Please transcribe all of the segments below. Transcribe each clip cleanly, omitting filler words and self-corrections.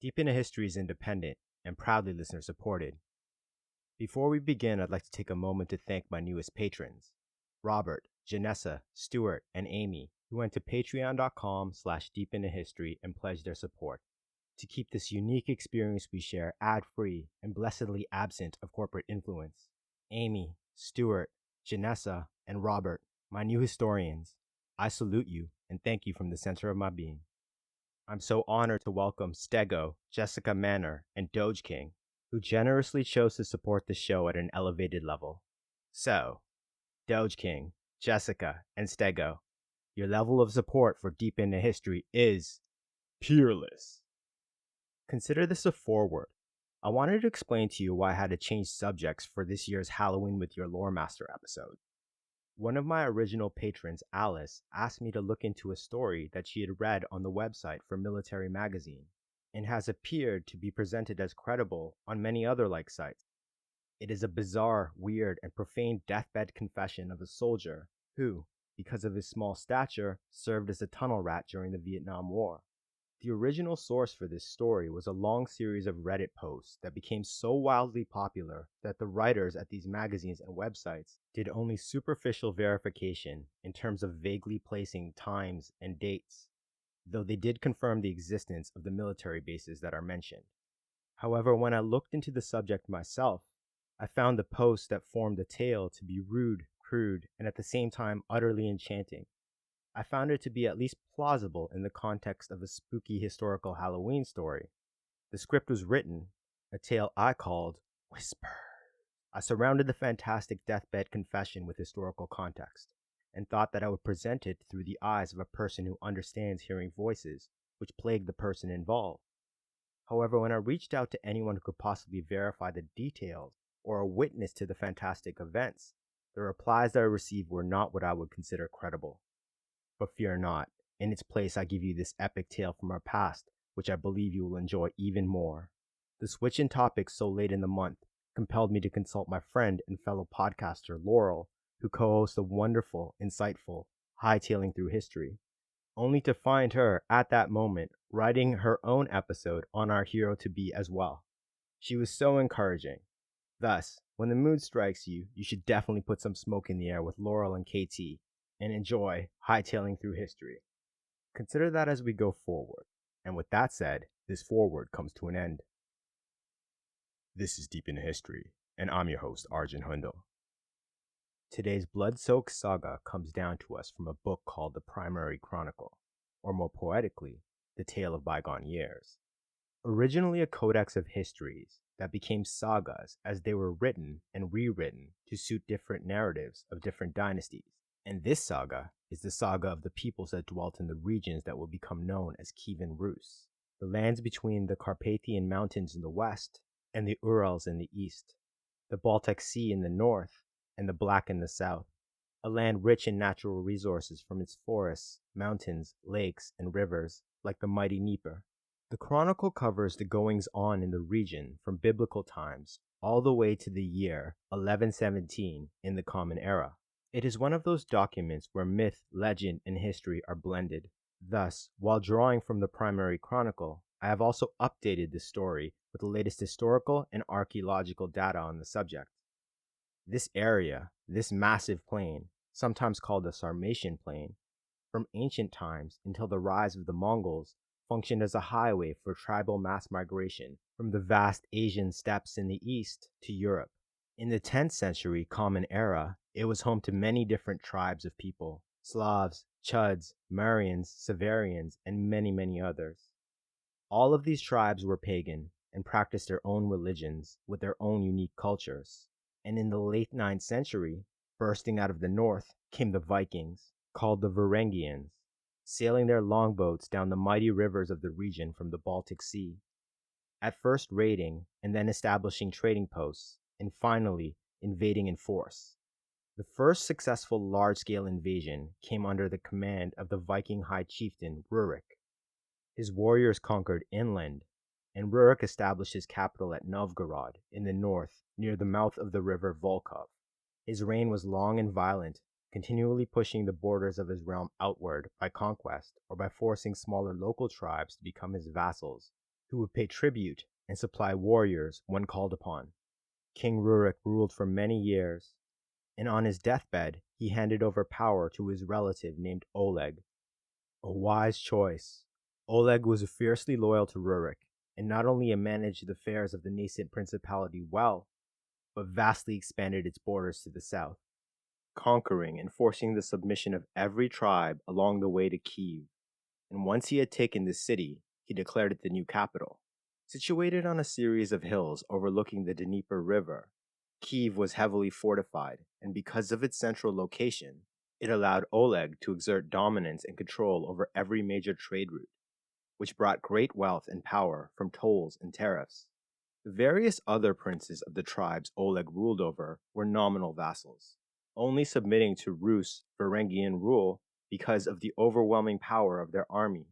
Deep into History is independent and proudly listener supported. Before we begin, I'd like to take a moment to thank my newest patrons, Robert, Janessa, Stuart, and Amy, who went to patreon.com/deepintohistory and pledged their support to keep this unique experience we share ad-free and blessedly absent of corporate influence. Amy, Stuart, Janessa, and Robert, my new historians, I salute you and thank you from the center of my being. I'm so honored to welcome Stego, Jessica Manor, and Doge King, who generously chose to support the show at an elevated level. So, Doge King, Jessica, and Stego, your level of support for Deep Into History is peerless. Consider this a foreword. I wanted to explain to you why I had to change subjects for this year's Halloween with Your Lore Master episode. One of my original patrons, Alice, asked me to look into a story that she had read on the website for Military Magazine, and has appeared to be presented as credible on many other like sites. It is a bizarre, weird, and profane deathbed confession of a soldier who, because of his small stature, served as a tunnel rat during the Vietnam War. The original source for this story was a long series of Reddit posts that became so wildly popular that the writers at these magazines and websites did only superficial verification in terms of vaguely placing times and dates, though they did confirm the existence of the military bases that are mentioned. However, when I looked into the subject myself, I found the posts that formed the tale to be rude, crude, and at the same time utterly enchanting. I found it to be at least plausible in the context of a spooky historical Halloween story. The script was written, a tale I called Whisper. I surrounded the fantastic deathbed confession with historical context, and thought that I would present it through the eyes of a person who understands hearing voices, which plague the person involved. However, when I reached out to anyone who could possibly verify the details or a witness to the fantastic events, the replies that I received were not what I would consider credible. But fear not, in its place I give you this epic tale from our past, which I believe you will enjoy even more. The switch in topics so late in the month compelled me to consult my friend and fellow podcaster Laurel, who co-hosts a wonderful, insightful, hightailing through history, only to find her, at that moment, writing her own episode on our hero to be as well. She was so encouraging. Thus, when the mood strikes you, you should definitely put some smoke in the air with Laurel and KT, and enjoy hightailing through history. Consider that as we go forward. And with that said, this forward comes to an end. This is Deep into History, and I'm your host, Arjun Hundal. Today's blood-soaked saga comes down to us from a book called The Primary Chronicle, or more poetically, The Tale of Bygone Years. Originally a codex of histories that became sagas as they were written and rewritten to suit different narratives of different dynasties. And this saga is the saga of the peoples that dwelt in the regions that will become known as Kievan Rus, the lands between the Carpathian Mountains in the west and the Urals in the east, the Baltic Sea in the north and the Black in the south, a land rich in natural resources from its forests, mountains, lakes, and rivers like the mighty Dnieper. The chronicle covers the goings-on in the region from biblical times all the way to the year 1117 in the Common Era. It is one of those documents where myth, legend, and history are blended. Thus, while drawing from the primary chronicle, I have also updated the story with the latest historical and archaeological data on the subject. This area, this massive plain, sometimes called the Sarmatian Plain, from ancient times until the rise of the Mongols, functioned as a highway for tribal mass migration from the vast Asian steppes in the east to Europe. In the 10th century Common Era, it was home to many different tribes of people: Slavs, Chuds, Marians, Severians, and many, many others. All of these tribes were pagan and practiced their own religions with their own unique cultures. And in the late 9th century, bursting out of the north, came the Vikings, called the Varangians, sailing their longboats down the mighty rivers of the region from the Baltic Sea, at first raiding and then establishing trading posts, and finally invading in force. The first successful large-scale invasion came under the command of the Viking high chieftain Rurik. His warriors conquered inland, and Rurik established his capital at Novgorod in the north near the mouth of the river Volkhov. His reign was long and violent, continually pushing the borders of his realm outward by conquest or by forcing smaller local tribes to become his vassals who would pay tribute and supply warriors when called upon. King Rurik ruled for many years, and on his deathbed he handed over power to his relative named Oleg. A wise choice. Oleg was fiercely loyal to Rurik, and not only managed the affairs of the nascent principality well, but vastly expanded its borders to the south, conquering and forcing the submission of every tribe along the way to Kiev. And once he had taken the city, he declared it the new capital. Situated on a series of hills overlooking the Dnieper River, Kiev was heavily fortified, and because of its central location, it allowed Oleg to exert dominance and control over every major trade route, which brought great wealth and power from tolls and tariffs. The various other princes of the tribes Oleg ruled over were nominal vassals, only submitting to Rus Varangian rule because of the overwhelming power of their army.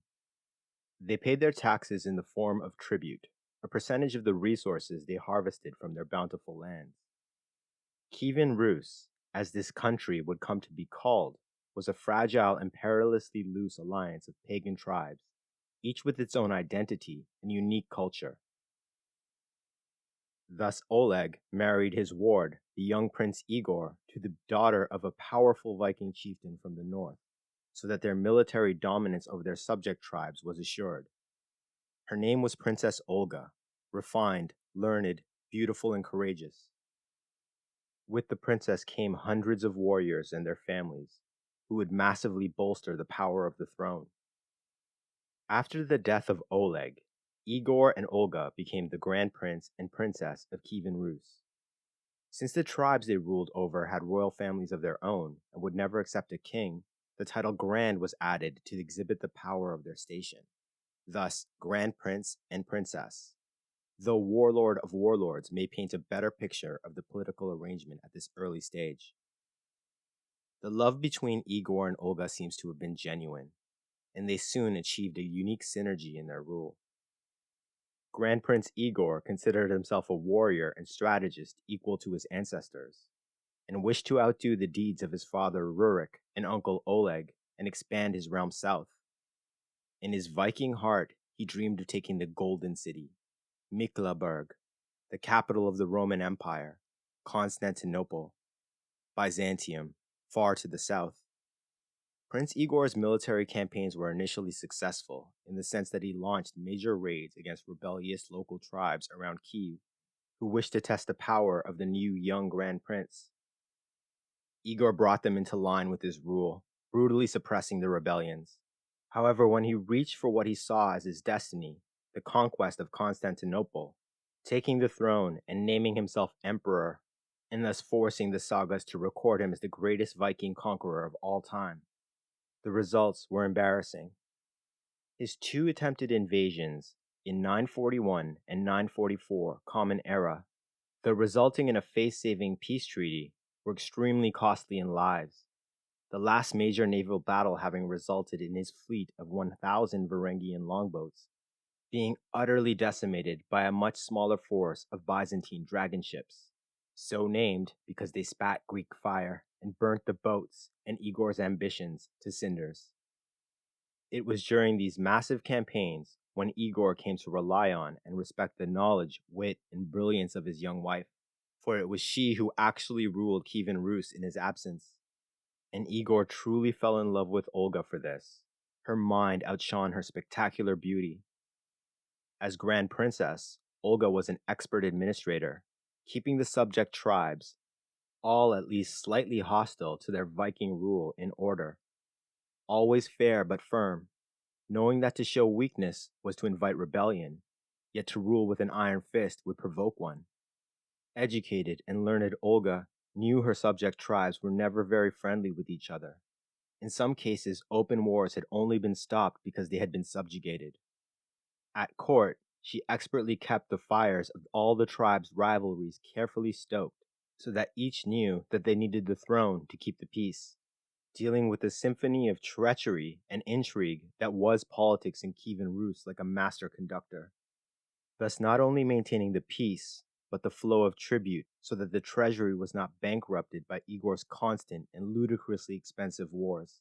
They paid their taxes in the form of tribute, a percentage of the resources they harvested from their bountiful lands. Kievan Rus, as this country would come to be called, was a fragile and perilously loose alliance of pagan tribes, each with its own identity and unique culture. Thus Oleg married his ward, the young Prince Igor, to the daughter of a powerful Viking chieftain from the north, so that their military dominance over their subject tribes was assured. Her name was Princess Olga, refined, learned, beautiful, and courageous. With the princess came hundreds of warriors and their families, who would massively bolster the power of the throne. After the death of Oleg, Igor and Olga became the Grand Prince and Princess of Kievan Rus. Since the tribes they ruled over had royal families of their own and would never accept a king, the title Grand was added to exhibit the power of their station. Thus, Grand Prince and Princess. Though Warlord of Warlords may paint a better picture of the political arrangement at this early stage. The love between Igor and Olga seems to have been genuine, and they soon achieved a unique synergy in their rule. Grand Prince Igor considered himself a warrior and strategist equal to his ancestors, and wished to outdo the deeds of his father Rurik and uncle Oleg and expand his realm south. In his Viking heart, he dreamed of taking the Golden City, Miklaburg, the capital of the Roman Empire, Constantinople, Byzantium, far to the south. Prince Igor's military campaigns were initially successful in the sense that he launched major raids against rebellious local tribes around Kiev who wished to test the power of the new young Grand Prince. Igor brought them into line with his rule, brutally suppressing the rebellions. However, when he reached for what he saw as his destiny, the conquest of Constantinople, taking the throne and naming himself emperor, and thus forcing the sagas to record him as the greatest Viking conqueror of all time, the results were embarrassing. His two attempted invasions in 941 and 944 Common Era, though resulting in a face-saving peace treaty, were extremely costly in lives, the last major naval battle having resulted in his fleet of 1,000 Varangian longboats being utterly decimated by a much smaller force of Byzantine dragon ships, so named because they spat Greek fire and burnt the boats and Igor's ambitions to cinders. It was during these massive campaigns when Igor came to rely on and respect the knowledge, wit, and brilliance of his young wife, for it was she who actually ruled Kievan Rus in his absence. And Igor truly fell in love with Olga for this. Her mind outshone her spectacular beauty. As Grand Princess, Olga was an expert administrator, keeping the subject tribes, all at least slightly hostile to their Viking rule, in order. Always fair but firm, knowing that to show weakness was to invite rebellion, yet to rule with an iron fist would provoke one. Educated and learned Olga knew her subject tribes were never very friendly with each other. In some cases, open wars had only been stopped because they had been subjugated. At court, she expertly kept the fires of all the tribes' rivalries carefully stoked, so that each knew that they needed the throne to keep the peace, dealing with the symphony of treachery and intrigue that was politics in Kievan Rus like a master conductor, thus not only maintaining the peace, but the flow of tribute so that the treasury was not bankrupted by Igor's constant and ludicrously expensive wars.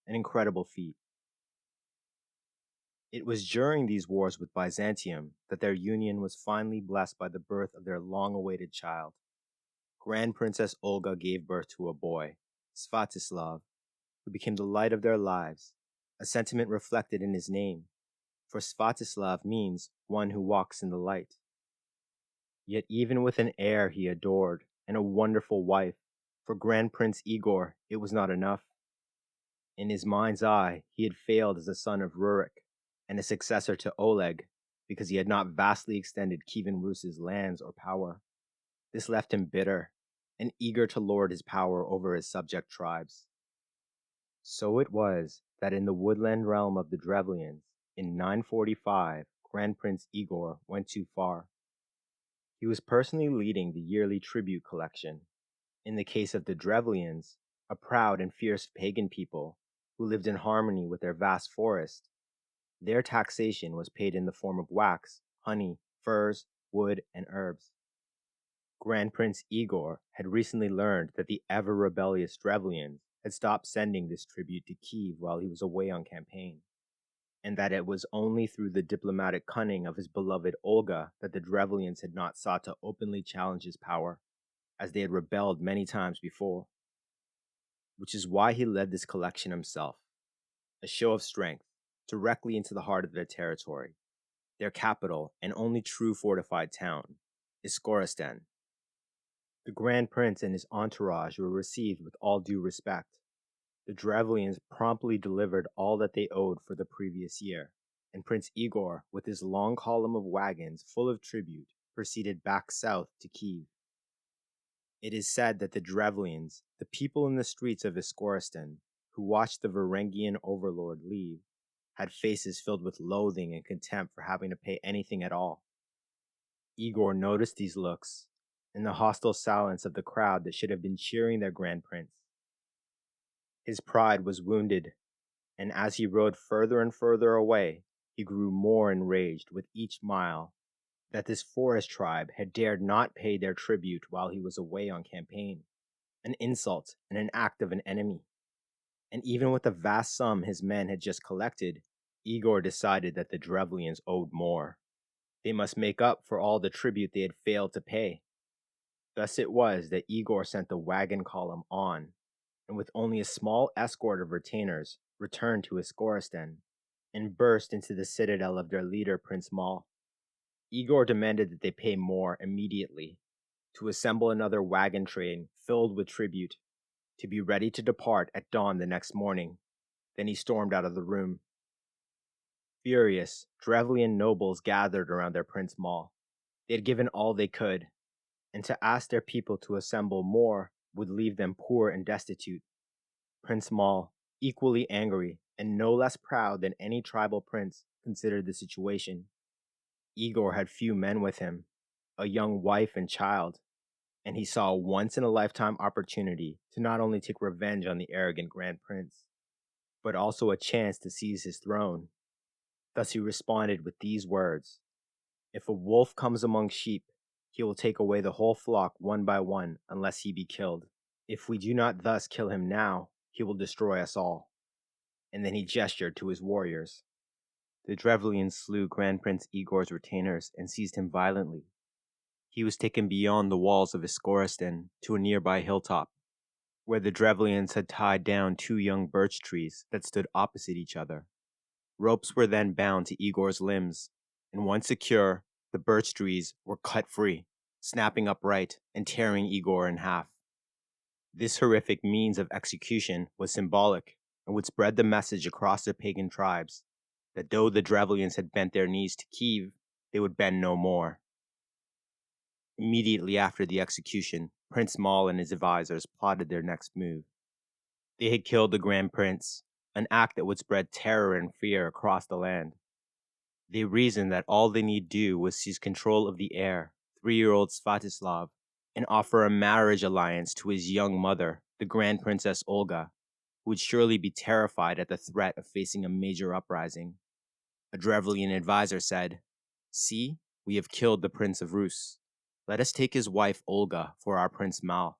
An incredible feat. It was during these wars with Byzantium that their union was finally blessed by the birth of their long-awaited child. Grand Princess Olga gave birth to a boy, Svatoslav, who became the light of their lives, a sentiment reflected in his name, for Svatoslav means one who walks in the light. Yet even with an heir he adored and a wonderful wife, for Grand Prince Igor it was not enough. In his mind's eye, he had failed as a son of Rurik and a successor to Oleg because he had not vastly extended Kievan Rus's lands or power. This left him bitter and eager to lord his power over his subject tribes. So it was that in the woodland realm of the Drevlians, in 945, Grand Prince Igor went too far. He was personally leading the yearly tribute collection. In the case of the Drevlians, a proud and fierce pagan people who lived in harmony with their vast forest, their taxation was paid in the form of wax, honey, furs, wood, and herbs. Grand Prince Igor had recently learned that the ever-rebellious Drevlians had stopped sending this tribute to Kiev while he was away on campaign, and that it was only through the diplomatic cunning of his beloved Olga that the Drevlians had not sought to openly challenge his power, as they had rebelled many times before. Which is why he led this collection himself, a show of strength, directly into the heart of their territory, their capital and only true fortified town, Iskoristan. The Grand Prince and his entourage were received with all due respect. The Drevlians promptly delivered all that they owed for the previous year, and Prince Igor, with his long column of wagons full of tribute, proceeded back south to Kiev. It is said that the Drevlians, the people in the streets of Iskoristan, who watched the Varangian overlord leave, had faces filled with loathing and contempt for having to pay anything at all. Igor noticed these looks, and the hostile silence of the crowd that should have been cheering their Grand Prince. His pride was wounded, and as he rode further and further away, he grew more enraged with each mile that this forest tribe had dared not pay their tribute while he was away on campaign, an insult and an act of an enemy. And even with the vast sum his men had just collected, Igor decided that the Drevlians owed more. They must make up for all the tribute they had failed to pay. Thus it was that Igor sent the wagon column on, and with only a small escort of retainers, returned to Iskoristan, and burst into the citadel of their leader, Prince Mal. Igor demanded that they pay more immediately, to assemble another wagon train filled with tribute, to be ready to depart at dawn the next morning. Then he stormed out of the room. Furious, Drevlian nobles gathered around their Prince Mal. They had given all they could, and to ask their people to assemble more would leave them poor and destitute. Prince Mal, equally angry and no less proud than any tribal prince, considered the situation. Igor had few men with him, a young wife and child, and he saw a once-in-a-lifetime opportunity to not only take revenge on the arrogant Grand Prince, but also a chance to seize his throne. Thus he responded with these words: "If a wolf comes among sheep, he will take away the whole flock one by one unless he be killed. If we do not thus kill him now, he will destroy us all." And then he gestured to his warriors. The Drevlians slew Grand Prince Igor's retainers and seized him violently. He was taken beyond the walls of Iskoristan to a nearby hilltop, where the Drevlians had tied down two young birch trees that stood opposite each other. Ropes were then bound to Igor's limbs, and once secure, the birch trees were cut free, snapping upright and tearing Igor in half. This horrific means of execution was symbolic and would spread the message across the pagan tribes that though the Drevlians had bent their knees to Kiev, they would bend no more. Immediately after the execution, Prince Mal and his advisors plotted their next move. They had killed the Grand Prince, an act that would spread terror and fear across the land. They reasoned that all they need do was seize control of the heir, 3-year-old Svatoslav, and offer a marriage alliance to his young mother, the Grand Princess Olga, who would surely be terrified at the threat of facing a major uprising. A Drevlian advisor said, "See, we have killed the Prince of Rus. Let us take his wife Olga for our Prince Mal,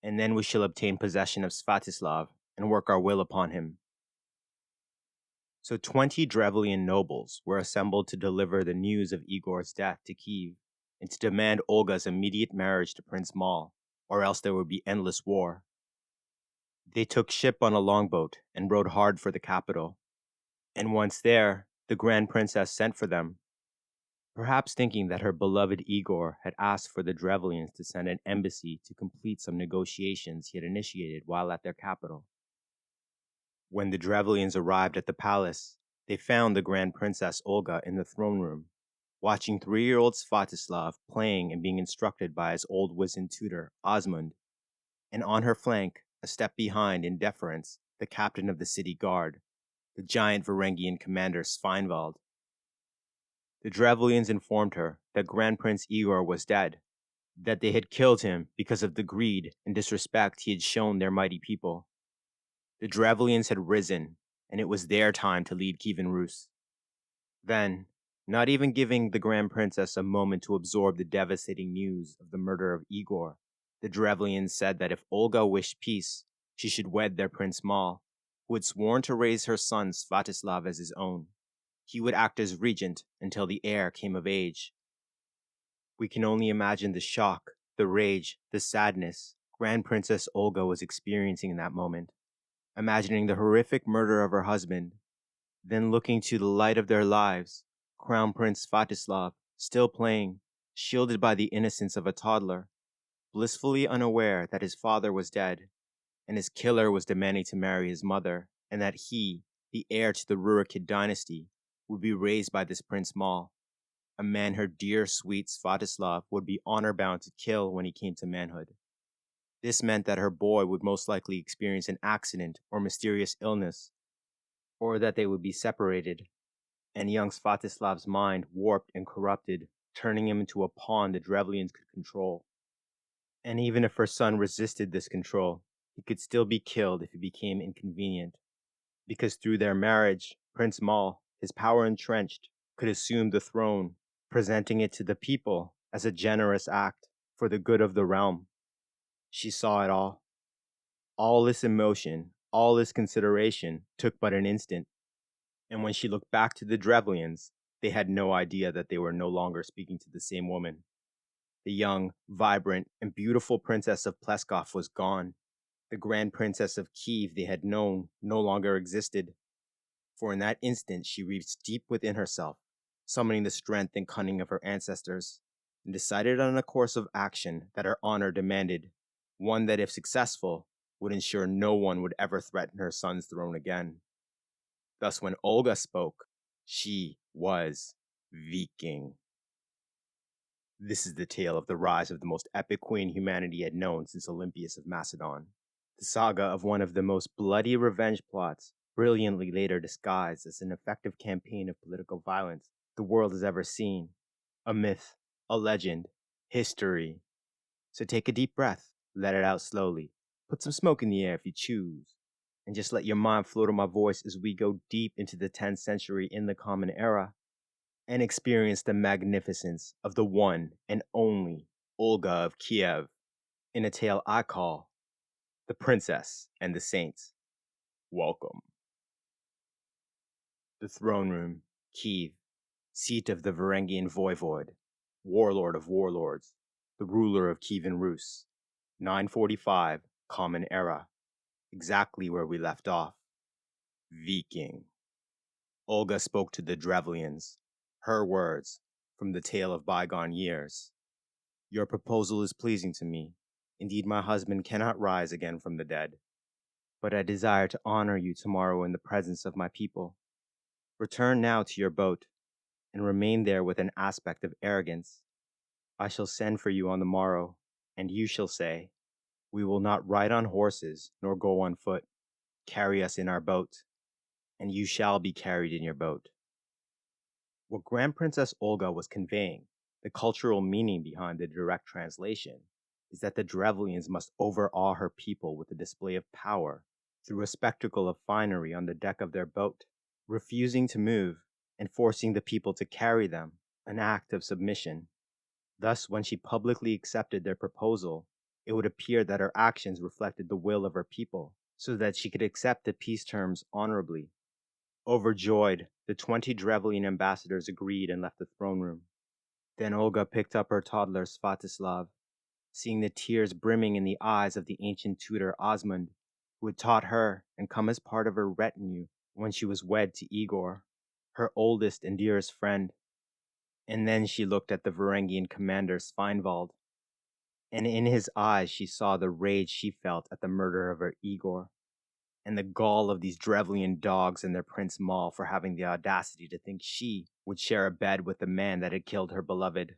and then we shall obtain possession of Svatoslav and work our will upon him." So 20 Drevlian nobles were assembled to deliver the news of Igor's death to Kiev and to demand Olga's immediate marriage to Prince Mal, or else there would be endless war. They took ship on a longboat and rowed hard for the capital. And once there, the Grand Princess sent for them, perhaps thinking that her beloved Igor had asked for the Drevlians to send an embassy to complete some negotiations he had initiated while at their capital. When the Drevlians arrived at the palace, they found the Grand Princess Olga in the throne room, watching 3-year-old Svatoslav playing and being instructed by his old wizened tutor, Osmund, and on her flank, a step behind in deference, the captain of the city guard, the giant Varangian commander Sveinwald. The Drevlians informed her that Grand Prince Igor was dead, that they had killed him because of the greed and disrespect he had shown their mighty people. The Drevlians had risen, and it was their time to lead Kievan Rus. Then, not even giving the Grand Princess a moment to absorb the devastating news of the murder of Igor, the Drevlians said that if Olga wished peace, she should wed their Prince Mal, who had sworn to raise her son Svatoslav as his own. He would act as regent until the heir came of age. We can only imagine the shock, the rage, the sadness Grand Princess Olga was experiencing in that moment, imagining the horrific murder of her husband, then looking to the light of their lives, Crown Prince Svatoslav, still playing, shielded by the innocence of a toddler, blissfully unaware that his father was dead, and his killer was demanding to marry his mother, and that he, the heir to the Rurikid dynasty, would be raised by this Prince Mal, a man her dear sweet Svatoslav would be honor-bound to kill when he came to manhood. This meant that her boy would most likely experience an accident or mysterious illness, or that they would be separated, and young Svatislav's mind warped and corrupted, turning him into a pawn the Drevlians could control. And even if her son resisted this control, he could still be killed if it became inconvenient, because through their marriage, Prince Mal, his power entrenched, could assume the throne, presenting it to the people as a generous act for the good of the realm. She saw it all. All this emotion, all this consideration took but an instant, and when she looked back to the Drevlians, they had no idea that they were no longer speaking to the same woman. The young, vibrant, and beautiful princess of Pleskov was gone. The Grand Princess of Kiev they had known no longer existed. For in that instant she reached deep within herself, summoning the strength and cunning of her ancestors, and decided on a course of action that her honor demanded, one that if successful, would ensure no one would ever threaten her son's throne again. Thus when Olga spoke, she was Viking. This is the tale of the rise of the most epic queen humanity had known since Olympias of Macedon. The saga of one of the most bloody revenge plots, brilliantly later disguised as an effective campaign of political violence the world has ever seen. A myth, a legend, history. So take a deep breath, let it out slowly, put some smoke in the air if you choose, and just let your mind float on my voice as we go deep into the 10th century in the Common Era and experience the magnificence of the one and only Olga of Kiev in a tale I call The Princess and the Saints. Welcome. The throne room, Kiev, seat of the Varangian voivode, warlord of warlords, the ruler of Kievan Rus, 945 Common Era, exactly where we left off. Viking. Olga spoke to the Drevlians, her words, from the tale of bygone years. Your proposal is pleasing to me. Indeed, my husband cannot rise again from the dead. But I desire to honor you tomorrow in the presence of my people. Return now to your boat, and remain there with an aspect of arrogance. I shall send for you on the morrow, and you shall say, we will not ride on horses, nor go on foot. Carry us in our boat, and you shall be carried in your boat. What Grand Princess Olga was conveying, the cultural meaning behind the direct translation, is that the Drevlians must overawe her people with a display of power through a spectacle of finery on the deck of their boat, refusing to move and forcing the people to carry them, an act of submission. Thus, when she publicly accepted their proposal, it would appear that her actions reflected the will of her people, so that she could accept the peace terms honorably. Overjoyed, the 20 Drevlian ambassadors agreed and left the throne room. Then Olga picked up her toddler Svatoslav, seeing the tears brimming in the eyes of the ancient tutor Osmund, who had taught her and come as part of her retinue when she was wed to Igor, her oldest and dearest friend. And then she looked at the Varangian commander Sveinwald, and in his eyes she saw the rage she felt at the murder of her Igor, and the gall of these Drevlian dogs and their Prince Maul for having the audacity to think she would share a bed with the man that had killed her beloved.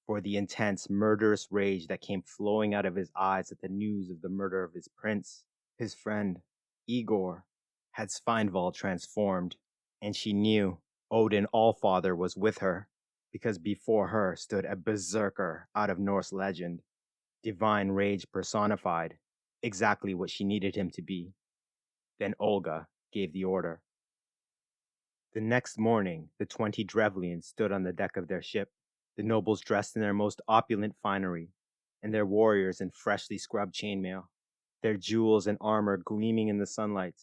For the intense, murderous rage that came flowing out of his eyes at the news of the murder of his prince, his friend, Igor, had Sveinwald transformed, and she knew Odin Allfather was with her, because before her stood a berserker out of Norse legend, divine rage personified, exactly what she needed him to be. Then Olga gave the order. The next morning, the 20 Drevlians stood on the deck of their ship, the nobles dressed in their most opulent finery, and their warriors in freshly scrubbed chainmail, their jewels and armor gleaming in the sunlight,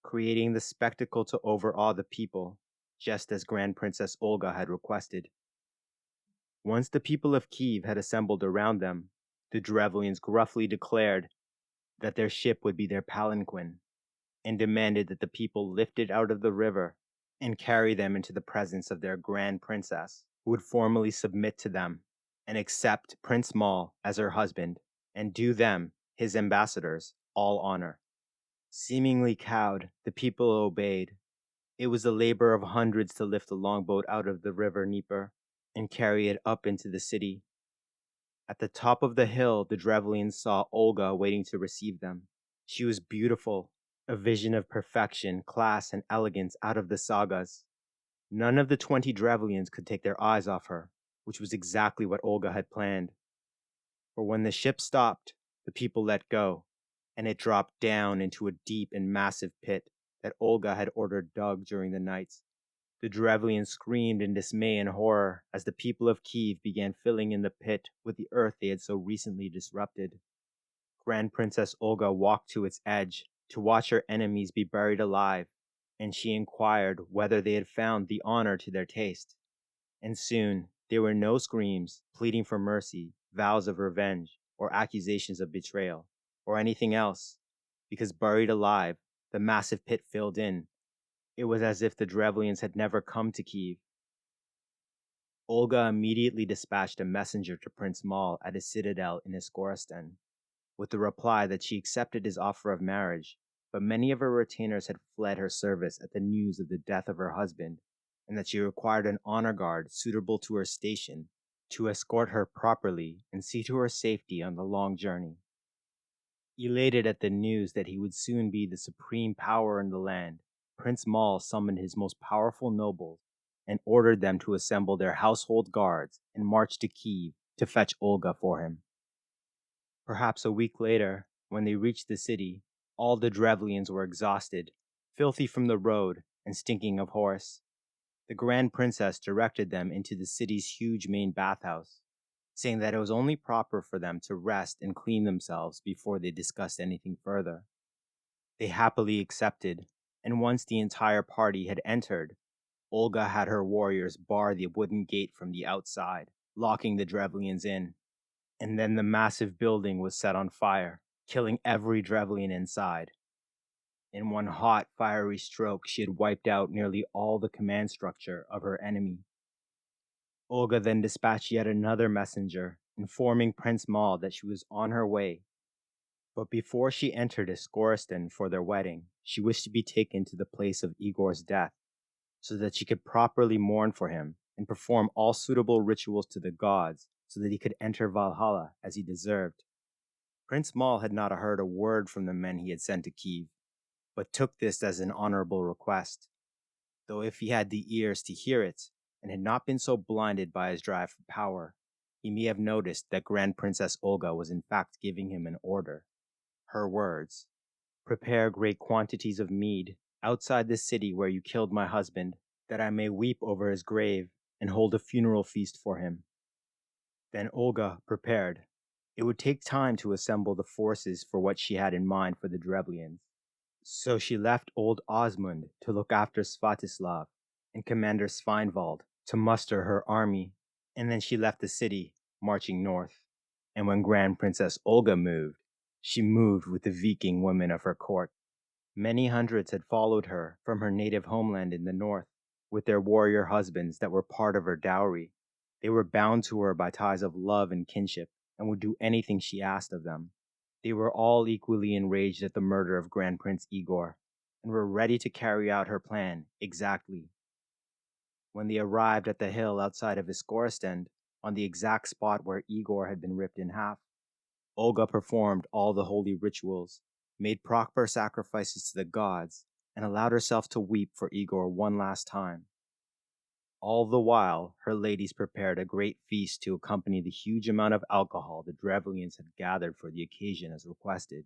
creating the spectacle to overawe the people, just as Grand Princess Olga had requested. Once the people of Kiev had assembled around them, the Drevlians gruffly declared that their ship would be their palanquin, and demanded that the people lift it out of the river and carry them into the presence of their grand princess, who would formally submit to them and accept Prince Maul as her husband, and do them, his ambassadors, all honor. Seemingly cowed, the people obeyed. It was the labor of hundreds to lift the longboat out of the river Dnieper and carry it up into the city. At the top of the hill, the Drevlians saw Olga waiting to receive them. She was beautiful, a vision of perfection, class, and elegance out of the sagas. None of the 20 Drevlians could take their eyes off her, which was exactly what Olga had planned. For when the ship stopped, the people let go, and it dropped down into a deep and massive pit that Olga had ordered dug during the night. The Drevlians screamed in dismay and horror as the people of Kiev began filling in the pit with the earth they had so recently disrupted. Grand Princess Olga walked to its edge to watch her enemies be buried alive, and she inquired whether they had found the honor to their taste. And soon there were no screams, pleading for mercy, vows of revenge, or accusations of betrayal, or anything else, because buried alive, the massive pit filled in. It was as if the Drevlians had never come to Kiev. Olga immediately dispatched a messenger to Prince Maul at his citadel in Iskoristan, with the reply that she accepted his offer of marriage, but many of her retainers had fled her service at the news of the death of her husband, and that she required an honor guard suitable to her station to escort her properly and see to her safety on the long journey. Elated at the news that he would soon be the supreme power in the land, Prince Maul summoned his most powerful nobles and ordered them to assemble their household guards and march to Kiev to fetch Olga for him. Perhaps a week later, when they reached the city, all the Drevlians were exhausted, filthy from the road, and stinking of horse. The Grand Princess directed them into the city's huge main bathhouse, saying that it was only proper for them to rest and clean themselves before they discussed anything further. They happily accepted, and once the entire party had entered, Olga had her warriors bar the wooden gate from the outside, locking the Drevlians in. And then the massive building was set on fire, killing every Drevlian inside. In one hot, fiery stroke, she had wiped out nearly all the command structure of her enemy. Olga then dispatched yet another messenger, informing Prince Maul that she was on her way. But before she entered Iskoristan for their wedding, she wished to be taken to the place of Igor's death, so that she could properly mourn for him and perform all suitable rituals to the gods, so that he could enter Valhalla as he deserved. Prince Maul had not heard a word from the men he had sent to Kiev, but took this as an honorable request, though if he had the ears to hear it, and had not been so blinded by his drive for power, he may have noticed that Grand Princess Olga was in fact giving him an order. Her words, "Prepare great quantities of mead outside the city where you killed my husband, that I may weep over his grave and hold a funeral feast for him." Then Olga prepared. It would take time to assemble the forces for what she had in mind for the Drevlians, So she left old Osmund to look after Svatislav and Commander Sveinvald to muster her army, and then she left the city, marching north. And when Grand Princess Olga moved, she moved with the Viking women of her court. Many hundreds had followed her from her native homeland in the north, with their warrior husbands that were part of her dowry. They were bound to her by ties of love and kinship, and would do anything she asked of them. They were all equally enraged at the murder of Grand Prince Igor, and were ready to carry out her plan exactly. When they arrived at the hill outside of Iskorostend, on the exact spot where Igor had been ripped in half, Olga performed all the holy rituals, made proper sacrifices to the gods, and allowed herself to weep for Igor one last time. All the while, her ladies prepared a great feast to accompany the huge amount of alcohol the Drevlians had gathered for the occasion as requested.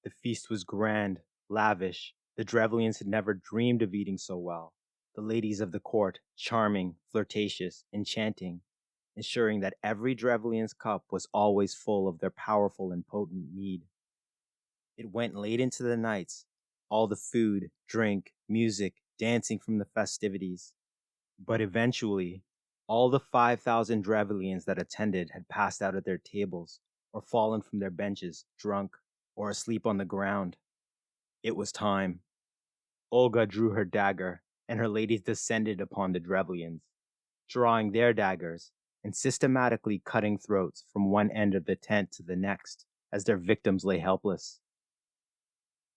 The feast was grand, lavish. The Drevlians had never dreamed of eating so well. The ladies of the court, charming, flirtatious, enchanting, ensuring that every Drevlian's cup was always full of their powerful and potent mead. It went late into the nights, all the food, drink, music, dancing from the festivities. But eventually, all the 5,000 Drevlians that attended had passed out at their tables, or fallen from their benches, drunk, or asleep on the ground. It was time. Olga drew her dagger, and her ladies descended upon the Drevlians, drawing their daggers and systematically cutting throats from one end of the tent to the next as their victims lay helpless.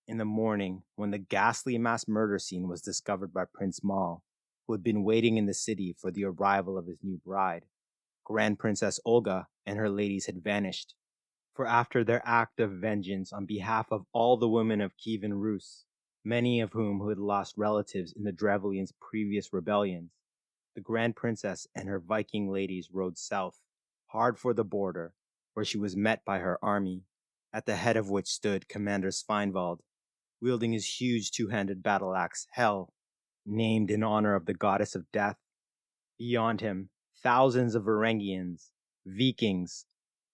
In the morning, when the ghastly mass murder scene was discovered by Prince Mal, who had been waiting in the city for the arrival of his new bride, Grand Princess Olga and her ladies had vanished. For after their act of vengeance on behalf of all the women of Kievan Rus, many of whom who had lost relatives in the Drevlians' previous rebellions, the Grand Princess and her Viking ladies rode south, hard for the border, where she was met by her army, at the head of which stood Commander Sveinvald, wielding his huge two-handed battle axe, Hel, named in honor of the goddess of death. Beyond him, thousands of Varangians, Vikings,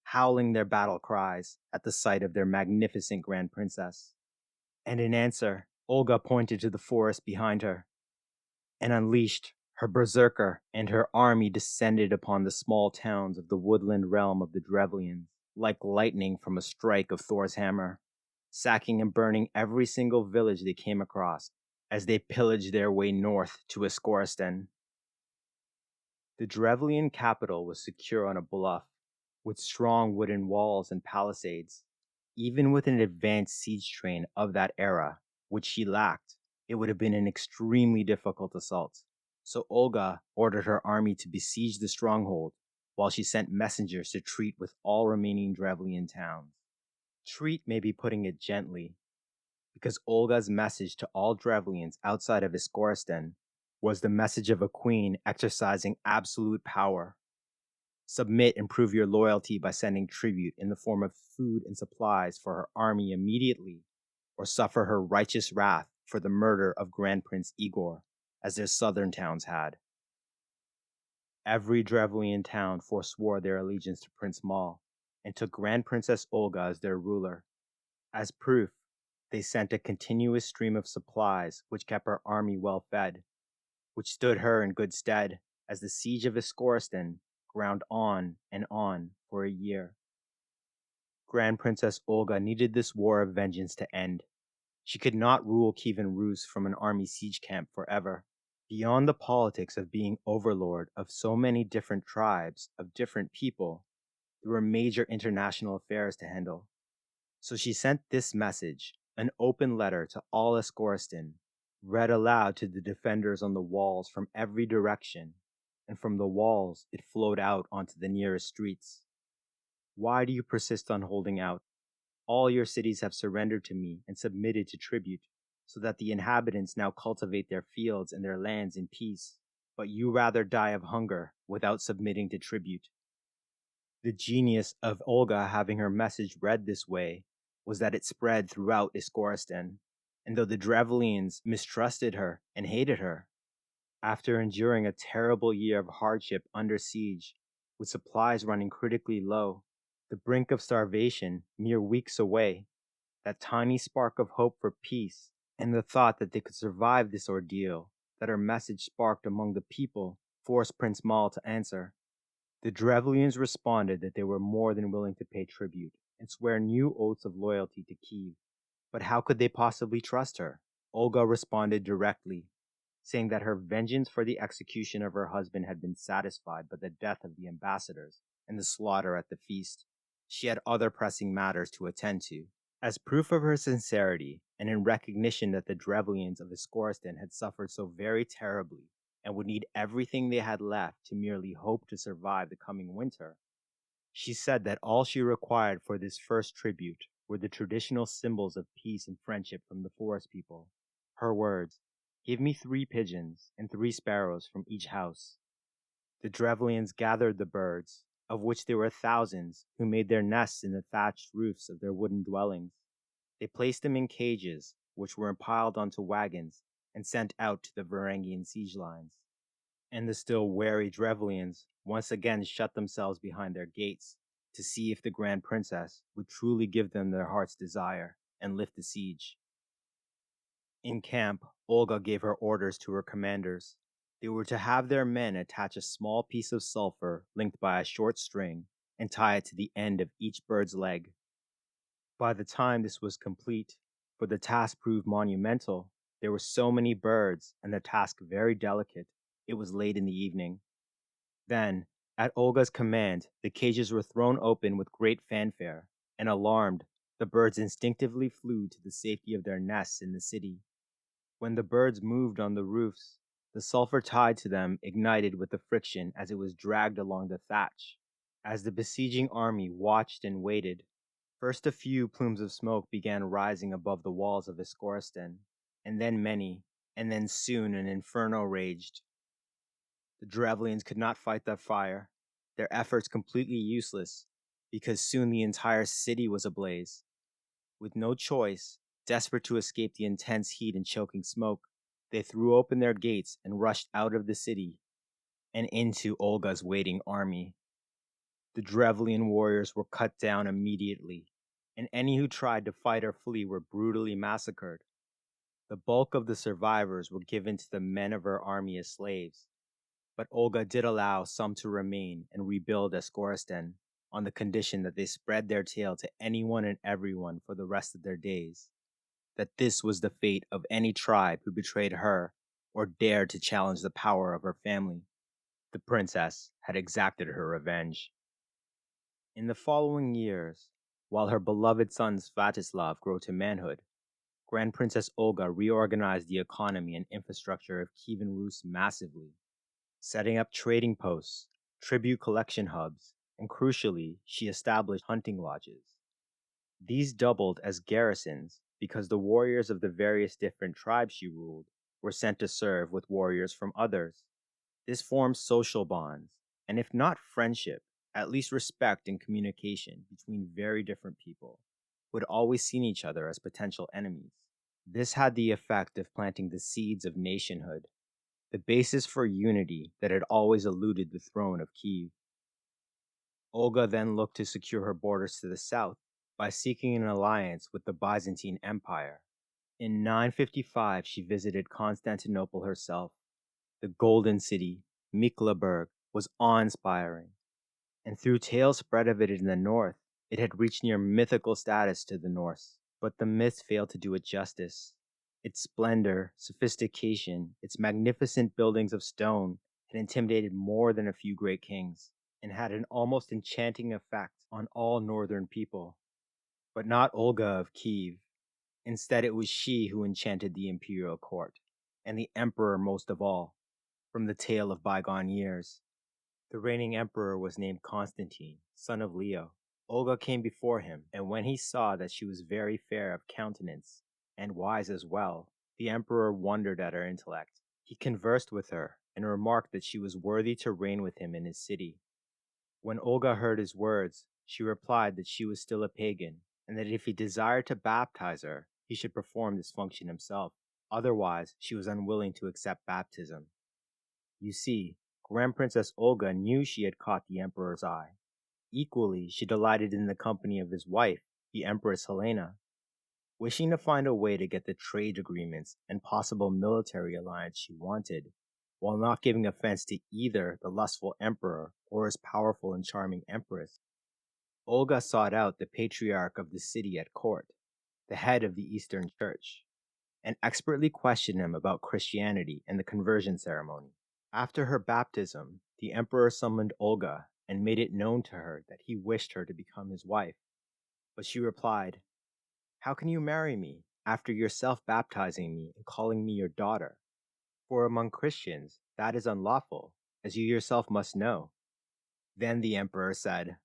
howling their battle cries at the sight of their magnificent Grand Princess. And in answer, Olga pointed to the forest behind her, and unleashed her berserker, and her army descended upon the small towns of the woodland realm of the Drevlians, like lightning from a strike of Thor's hammer, sacking and burning every single village they came across as they pillaged their way north to Iskorostan. The Drevlian capital was secure on a bluff, with strong wooden walls and palisades. Even with an advanced siege train of that era, which she lacked, it would have been an extremely difficult assault. So Olga ordered her army to besiege the stronghold, while she sent messengers to treat with all remaining Drevlian towns. Treat may be putting it gently, because Olga's message to all Drevlians outside of Iskorostan was the message of a queen exercising absolute power. Submit and prove your loyalty by sending tribute in the form of food and supplies for her army immediately, or suffer her righteous wrath for the murder of Grand Prince Igor, as their southern towns had. Every Drevlian town forswore their allegiance to Prince Mal, and took Grand Princess Olga as their ruler. As proof, they sent a continuous stream of supplies which kept her army well fed, which stood her in good stead as the siege of Iskorostan ground on and on for a year. Grand Princess Olga needed this war of vengeance to end. She could not rule Kievan Rus from an army siege camp forever. Beyond the politics of being overlord of so many different tribes of different people, there were major international affairs to handle. So she sent this message, an open letter to all Iskorostan, read aloud to the defenders on the walls from every direction, and from the walls it flowed out onto the nearest streets. Why do you persist on holding out? All your cities have surrendered to me and submitted to tribute, so that the inhabitants now cultivate their fields and their lands in peace, but you rather die of hunger without submitting to tribute. The genius of Olga having her message read this way was that it spread throughout Iskorostan, and though the Drevlians mistrusted her and hated her, after enduring a terrible year of hardship under siege, with supplies running critically low, the brink of starvation mere weeks away, that tiny spark of hope for peace, and the thought that they could survive this ordeal that her message sparked among the people forced Prince Mal to answer. The Drevlians responded that they were more than willing to pay tribute and swear new oaths of loyalty to Kiev. But how could they possibly trust her? Olga responded directly, saying that her vengeance for the execution of her husband had been satisfied by the death of the ambassadors and the slaughter at the feast. She had other pressing matters to attend to. As proof of her sincerity, and in recognition that the Drevlians of Iskoristan had suffered so very terribly and would need everything they had left to merely hope to survive the coming winter, she said that all she required for this first tribute were the traditional symbols of peace and friendship from the forest people. Her words, "Give me 3 pigeons and 3 sparrows from each house." The Drevlians gathered the birds, of which there were thousands, who made their nests in the thatched roofs of their wooden dwellings. They placed them in cages, which were piled onto wagons and sent out to the Varangian siege lines. And the still wary Drevlians once again shut themselves behind their gates to see if the Grand Princess would truly give them their heart's desire and lift the siege. In camp, Olga gave her orders to her commanders. They were to have their men attach a small piece of sulfur linked by a short string and tie it to the end of each bird's leg. By the time this was complete, for the task proved monumental, there were so many birds and the task very delicate, it was late in the evening. Then, at Olga's command, the cages were thrown open with great fanfare, and alarmed, the birds instinctively flew to the safety of their nests in the city. When the birds moved on the roofs, the sulfur tied to them ignited with the friction as it was dragged along the thatch. As the besieging army watched and waited, first a few plumes of smoke began rising above the walls of Iskoristan, and then many, and then soon an inferno raged. The Drevlians could not fight the fire, their efforts completely useless, because soon the entire city was ablaze. With no choice, desperate to escape the intense heat and choking smoke, they threw open their gates and rushed out of the city and into Olga's waiting army. The Drevlian warriors were cut down immediately, and any who tried to fight or flee were brutally massacred. The bulk of the survivors were given to the men of her army as slaves, but Olga did allow some to remain and rebuild Iskoristan on the condition that they spread their tale to anyone and everyone for the rest of their days, that this was the fate of any tribe who betrayed her or dared to challenge the power of her family. The princess had exacted her revenge. In the following years, while her beloved son Svatoslav grew to manhood, Grand Princess Olga reorganized the economy and infrastructure of Kievan Rus massively, setting up trading posts, tribute collection hubs, and crucially, she established hunting lodges. These doubled as garrisons because the warriors of the various different tribes she ruled were sent to serve with warriors from others. This formed social bonds, and if not friendship, at least respect and communication between very different people who had always seen each other as potential enemies. This had the effect of planting the seeds of nationhood, the basis for unity that had always eluded the throne of Kiev. Olga then looked to secure her borders to the south by seeking an alliance with the Byzantine Empire. In 955, she visited Constantinople herself. The Golden City, Miklaburg, was awe-inspiring, and through tales spread of it in the north, it had reached near mythical status to the Norse. But the myths failed to do it justice. Its splendor, sophistication, its magnificent buildings of stone had intimidated more than a few great kings, and had an almost enchanting effect on all northern people. But not Olga of Kyiv. Instead, it was she who enchanted the imperial court, and the emperor most of all, from the tale of bygone years. The reigning emperor was named Constantine, son of Leo. Olga came before him, and when he saw that she was very fair of countenance, and wise as well, the emperor wondered at her intellect. He conversed with her, and remarked that she was worthy to reign with him in his city. When Olga heard his words, she replied that she was still a pagan, and that if he desired to baptize her, he should perform this function himself. Otherwise, she was unwilling to accept baptism. You see, Grand Princess Olga knew she had caught the emperor's eye. Equally, she delighted in the company of his wife, the Empress Helena. Wishing to find a way to get the trade agreements and possible military alliance she wanted, while not giving offense to either the lustful emperor or his powerful and charming empress, Olga sought out the patriarch of the city at court, the head of the Eastern Church, and expertly questioned him about Christianity and the conversion ceremony. After her baptism, the emperor summoned Olga and made it known to her that he wished her to become his wife. But she replied, "How can you marry me after yourself baptizing me and calling me your daughter? For among Christians that is unlawful, as you yourself must know." Then the emperor said,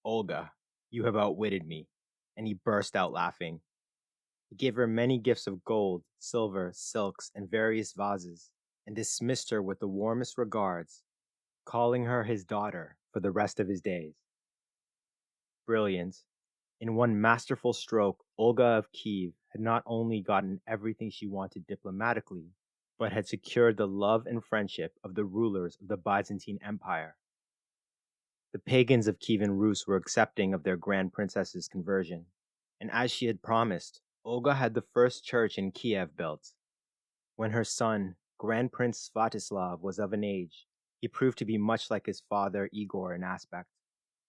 "Olga, you have outwitted me," and he burst out laughing. He gave her many gifts of gold, silver, silks, and various vases, and dismissed her with the warmest regards, calling her his daughter for the rest of his days. Brilliant. In one masterful stroke, Olga of Kyiv had not only gotten everything she wanted diplomatically, but had secured the love and friendship of the rulers of the Byzantine Empire. The pagans of Kievan Rus were accepting of their grand princess's conversion, and as she had promised, Olga had the first church in Kiev built. When her son, Grand Prince Svatoslav, was of an age, he proved to be much like his father Igor in aspect,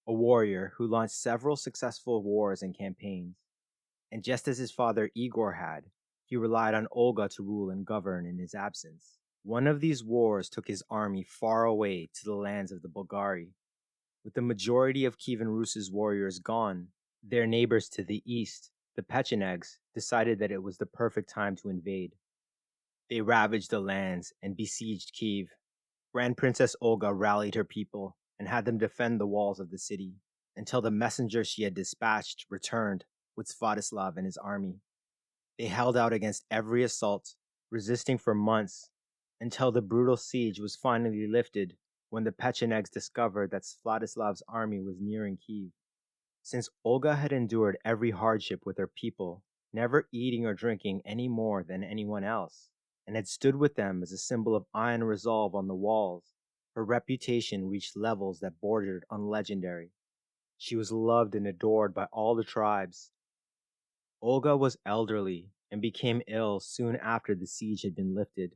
a warrior who launched several successful wars and campaigns. And just as his father Igor had, he relied on Olga to rule and govern in his absence. One of these wars took his army far away to the lands of the Bulgari. With the majority of Kievan Rus's warriors gone, their neighbors to the east, the Pechenegs, decided that it was the perfect time to invade. They ravaged the lands and besieged Kiev. Grand Princess Olga rallied her people and had them defend the walls of the city until the messenger she had dispatched returned with Svatoslav and his army. They held out against every assault, resisting for months, until the brutal siege was finally lifted when the Pechenegs discovered that Svatislav's army was nearing Kiev. Since Olga had endured every hardship with her people, never eating or drinking any more than anyone else, and had stood with them as a symbol of iron resolve on the walls, her reputation reached levels that bordered on legendary. She was loved and adored by all the tribes. Olga was elderly and became ill soon after the siege had been lifted.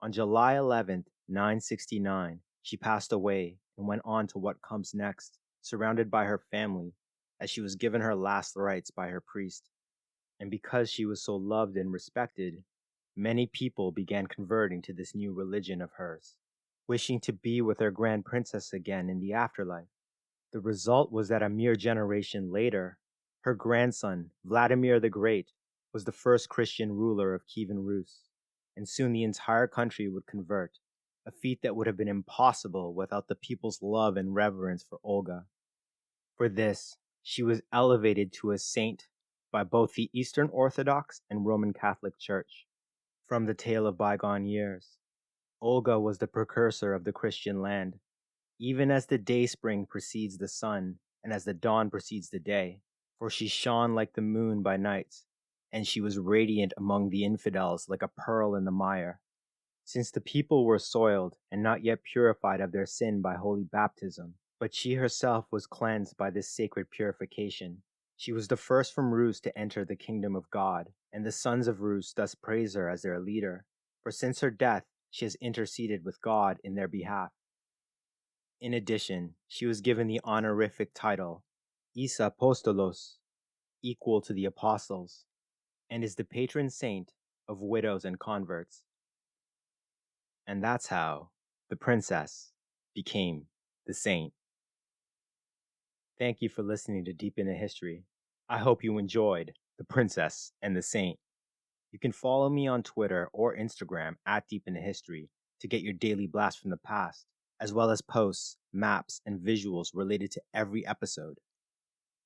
On July 11th, 969, she passed away and went on to what comes next, surrounded by her family, as she was given her last rites by her priest. And because she was so loved and respected, many people began converting to this new religion of hers, wishing to be with their grand princess again in the afterlife. The result was that a mere generation later, her grandson, Vladimir the Great, was the first Christian ruler of Kievan Rus, and soon the entire country would convert, a feat that would have been impossible without the people's love and reverence for Olga. For this, she was elevated to a saint by both the Eastern Orthodox and Roman Catholic Church. From the tale of bygone years, Olga was the precursor of the Christian land. Even as the dayspring precedes the sun, and as the dawn precedes the day, for she shone like the moon by night, and she was radiant among the infidels like a pearl in the mire. Since the people were soiled and not yet purified of their sin by holy baptism, but she herself was cleansed by this sacred purification. She was the first from Rus to enter the kingdom of God, and the sons of Rus thus praise her as their leader, for since her death she has interceded with God in their behalf. In addition, she was given the honorific title Is Apostolos, equal to the apostles, and is the patron saint of widows and converts. And that's how the princess became the saint. Thank you for listening to Deep into History. I hope you enjoyed The Princess and the Saint. You can follow me on Twitter or Instagram at Deep into History to get your daily blast from the past, as well as posts, maps, and visuals related to every episode.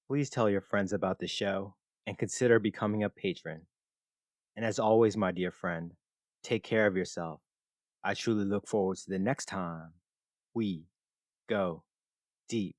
Please tell your friends about the show and consider becoming a patron. And as always, my dear friend, take care of yourself. I truly look forward to the next time we go deep